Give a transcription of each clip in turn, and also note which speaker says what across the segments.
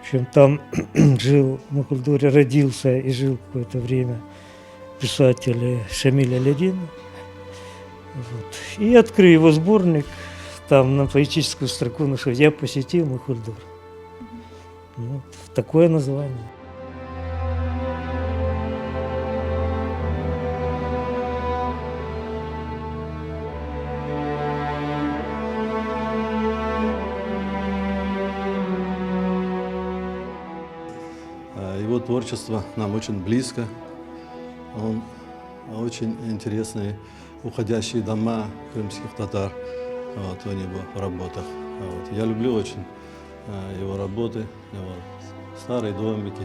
Speaker 1: общем, там жил, в Мухульдоре родился и жил какое-то время писатель Шамиль Алядин. Вот. И открыл его сборник, там на поэтическую строку нашел «Я посетил Мухульдор». Вот. Такое название.
Speaker 2: Его творчество нам очень близко. Он очень интересные уходящие дома крымских татар в его работах. Я люблю очень его работы, его старые домики,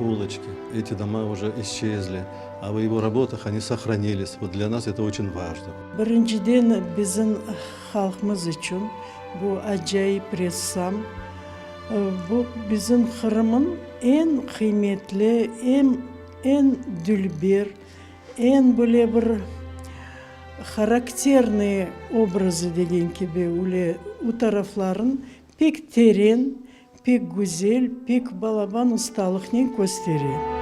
Speaker 2: улочки. Эти дома уже исчезли, а в его работах они сохранились. Вот для нас это очень важно.
Speaker 3: Бirinciden bizim halkımız için bu acayip ressam. Bu bizim Kırım'ın en kıymetli, en dülbir, en böyle bir karakterli obrazı dediğin gibi öyle o tarafların pek terin, pek güzel, pek balaban ustalıkla gösteriyor.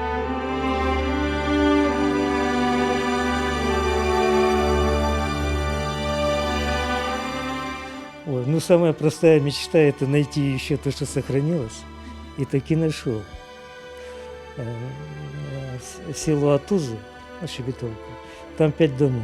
Speaker 1: Ой, ну, самая простая мечта – это найти еще то, что сохранилось. И таки нашел. Село Атузы, Щебетовка, там 5 домов.